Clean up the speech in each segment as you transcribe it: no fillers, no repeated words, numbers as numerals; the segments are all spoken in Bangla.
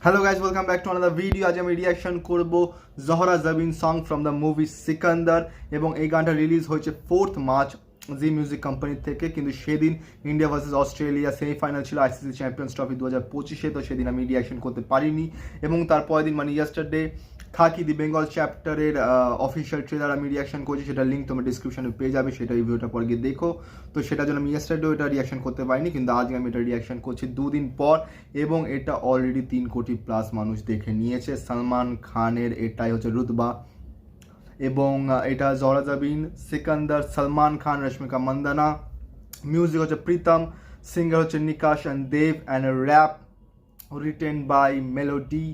Hello guys, welcome back to another video. আজ আমি রিঅ্যাকশন করব Zahra Zabin song from the movie Sikandar এবং এই গানটা রিলিজ হয়েছে 4th মার্চ জি মিউজিক কোম্পানি থেকে। কিন্তু সেদিন ইন্ডিয়া ভার্সেস অস্ট্রেলিয়া সেমিফাইনাল ছিল আইসিসি চ্যাম্পিয়ন্স ট্রফি 2025-এ, তো সেদিন আমি রিঅ্যাকশন করতে পারিনি। এবং তারপরের দিন মানে ইয়েস্টারডে খাকি দি বেঙ্গল চ্যাপ্টারের অফিসিয়াল ট্রেলার আমি রিঅ্যাকশন করছি, সেটার লিঙ্ক তোমার ডিসক্রিপশনে পেয়ে যাবে, সেটা রিভিউটা পর গিয়ে দেখো। তো সেটার জন্য আমি ইয়েস্টারডে এটা রিঅ্যাকশন করতে পারিনি, কিন্তু আজকে আমি এটা রিঅ্যাকশন করছি 2 দিন পর এবং এটা অলরেডি 3 কোটি প্লাস মানুষ দেখে নিয়েছে। সালমান খানের এটাই হচ্ছে রুতবা এবং এটা জহরা জাবিন, সিকান্দার, সালমান খান, রশ্মিকা মান্দানা, মিউজিক হচ্ছে প্রীতম, সিঙ্গার হচ্ছে Nakash and Dev, and rap written by Melody,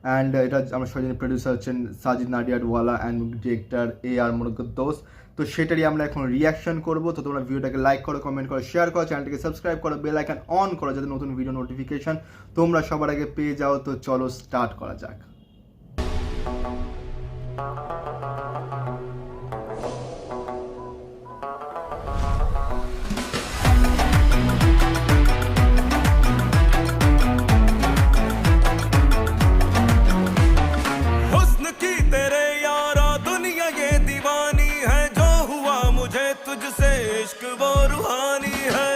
and এটা আমার সঙ্গে প্রডিউসার হচ্ছেন Sajid Nadiadwala and director AR Murugadoss. তো সেটারই আমরা এখন রিঅ্যাকশন করবো। তো তোমরা ভিডিওটাকে লাইক করো, কমেন্ট করো, শেয়ার করো, চ্যানেলটাকে সাবস্ক্রাইব করো, বেল আইকন অন করো যাতে নতুন ভিডিও নোটিফিকেশন তোমরা সবার আগে পেয়ে যাও। তো চলো স্টার্ট করা যাক। तुझसे इश्क वो रूहानी है।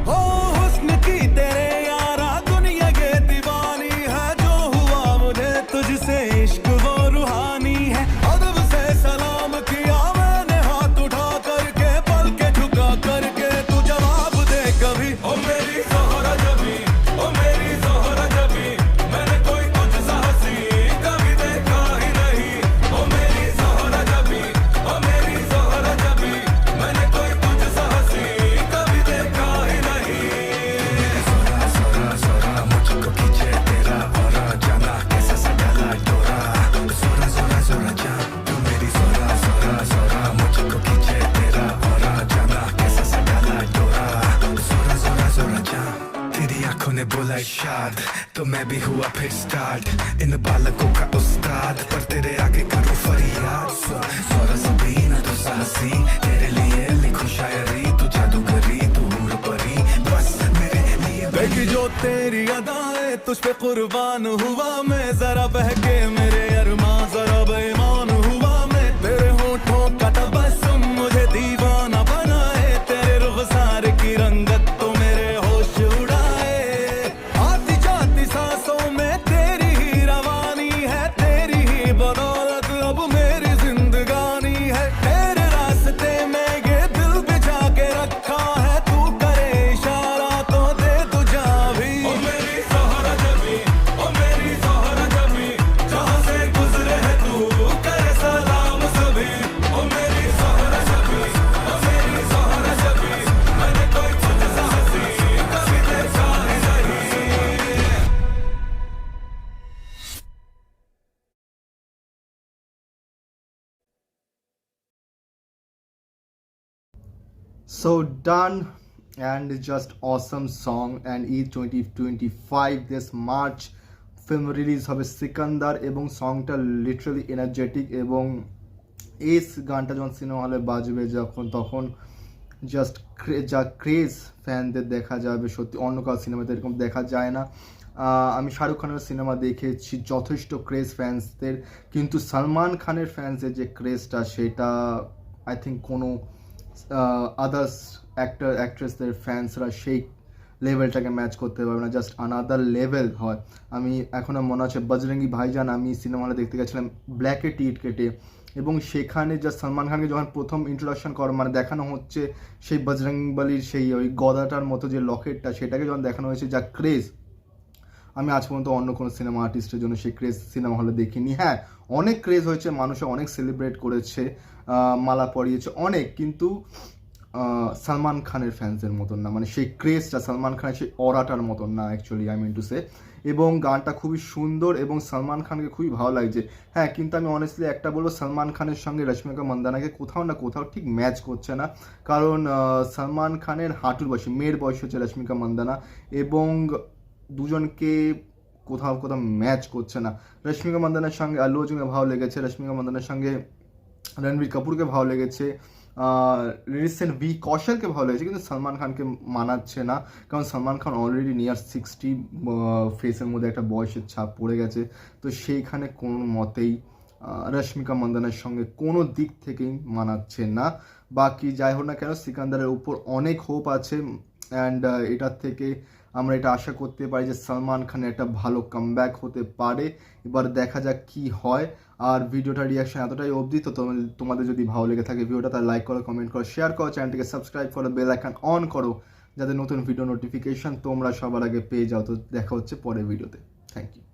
हो हुस्न की तेरे यारा दुनिया ये दीवानी है, जो हुआ मुझे तुझसे इश्क वो रूहानी है। अदब से सलाम किया मैंने हाथ उठा करके, पल के झुका करके तू जवाब दे कभी। ओ मेरी ज़ोहरा जबी, ओ मेरी ज़ोहरा जबी, मैंने कोई तुझसा हंसी कभी देखा ही नहीं। ओ मेरी ज़ोहरा जबी, ओ मेरी ज़ोहरा जबी, मैंने कोई तुझसा हंसी कभी देखा ही नहीं। ज़ोरा ज़ोरा ज़ोरा मुझको खींचे तेरा औरा, जाना कैसा सा डाला डोरा। ज़ोरा ज़ोरा ज़ोरा जान तू मेरी ज़ोरा ज़ोरा ज़ोरा मुझको खींचे तेरा औरा, जाना कैसा सा डाला डोरा। ज़ोरा ज़ोरा ज़ोरा जान तेरी आंखों ने बोला इरशाद, तो मैं भी हुआ फिर स्टार्ट इन बालकों का उस्ताद, पर तेरे आगे करूं फरियाद। ज़ोरा ज़बीन तो साहसी, तेरे लिए लिखूं शायरी, तू जादूगरी तू हूर परी, बस मेरे लिए देखी जो तेरी अदाएं, तुझ पे कुर्बान हुआ मैं, जरा बहके मेरे अरमां जरा बेईमान हुआ मैं। तेरे होठों का तबस्सुम मुझे दीवाना बनाए, तेरे रुखसार की रंगत तो मेरे होश उड़ाए। आती जाती सांसों में तेरी ही रवानी है, तेरी ही बदौलत अब मेरी जिंदगानी है। तेरे रास्ते में ये दिल बिछा के रखा है, तू करे इशारा तो दे तू जा भी। ओ मेरी ज़ोहरा जबी, ओ मेरी ज़ोहरा जबी, जहाँ से गुजरे है तू करे सलाम सभी। ओ मेरी ज़ोहरा जबी, ओ मेरी ज़ोहरा जबी, मैंने कोई तुझसा हंसी कभी देखा ही नहीं। So done and just awesome song and Eid 2025 this March film release হবে সিকান্দার এবং সংটা লিটারালি এনার্জেটিক এবং এই গানটা যখন সিনেমা হলে বাজবে যখন তখন জাস্ট যা ক্রেজ ফ্যানদের দেখা যাবে, সত্যি অন্য কারো সিনেমাতে এরকম দেখা যায় না। আমি শাহরুখ খানের সিনেমা দেখেছি যথেষ্ট ক্রেজ ফ্যান্সদের, কিন্তু সালমান খানের ফ্যান্সদের যে ক্রেজটা সেটা আই থিঙ্ক কোনো আদার্স অ্যাক্টর অ্যাক্ট্রেসদের ফ্যান্সরা সেই লেভেলটাকে ম্যাচ করতে পারবে না, জাস্ট আনাদার লেভেল হয়। আমি এখনও মনে আছে বজরঙ্গি ভাইজান আমি সিনেমা হলে দেখতে গেছিলাম ব্ল্যাকে টিকিট কেটে, এবং সেখানে জাস্ট সালমান খানকে যখন প্রথম ইন্ট্রোডাকশন করা মানে দেখানো হচ্ছে সেই বজরঙ্গবলীর সেই ওই গদাটার মতো যে লকেটটা, সেটাকে যখন দেখানো হয়েছে যা ক্রেজ, আমি আজ পর্যন্ত অন্য কোনো সিনেমা আর্টিস্টের জন্য সেই ক্রেজ সিনেমা হলে দেখিনি। হ্যাঁ, অনেক ক্রেজ হয়েছে, মানুষে অনেক সেলিব্রেট করেছে, মালা পরিয়েছে অনেক, কিন্তু সালমান খানের ফ্যান্সের মতন না, মানে সেই ক্রেজটা সালমান খানের সেই অরাটার মতন না actually I mean to say. এবং গানটা খুবই সুন্দর এবং সালমান খানকে খুবই ভালো লাগছে। হ্যাঁ, কিন্তু আমি অনেস্টলি একটা বলবো, সালমান খানের সঙ্গে রশ্মিকা মান্দানাকে কোথাও না কোথাও ঠিক ম্যাচ করছে না, কারণ সালমান খানের হাঁটুর বয়সী মেয়ের বয়স হচ্ছে রশ্মিকা মান্দানা এবং দুজনকে কোথাও কোথাও ম্যাচ করছে না। রশ্মিকা মান্দানার সঙ্গে আল্লু অর্জুনকে ভালো লেগেছে, রশ্মিকা মান্দানার সঙ্গে রণবীর কাপুরকে ভালো লেগেছে, রিসেন্ট ভি কৌশলকে ভালো লেগেছে, কিন্তু সলমান খানকে মানাচ্ছে না, কারণ সলমান খান অলরেডি নিয়ার 60 ফেসের মধ্যে একটা বয়সের ছাপ পড়ে গেছে। তো সেইখানে কোনো মতেই রশ্মিকা মন্দানার সঙ্গে কোনো দিক থেকেই মানাচ্ছে না। বাকি যাই হোক না কেন, সিকান্দারের উপর অনেক হোপ আছে, অ্যান্ড এটার থেকে আমরা এটা আশা করতে পারি যে সলমান খানের একটা ভালো কামব্যাক হতে পারে। এবার দেখা যাক কি হয়। আর ভিডিওটা রিয়াকশন এতটাই অবধি, তো তোমাদের যদি ভালো লেগে থাকে ভিডিওটা, তাহলে লাইক করো, কমেন্ট করো, শেয়ার করো, চ্যানেলটিকে সাবস্ক্রাইব করো, বেল আইকন অন করো, যাতে নতুন ভিডিও নোটিফিকেশন তোমরা সবার আগে পেয়ে যাও। তো দেখা হচ্ছে পরের ভিডিওতে। Thank you.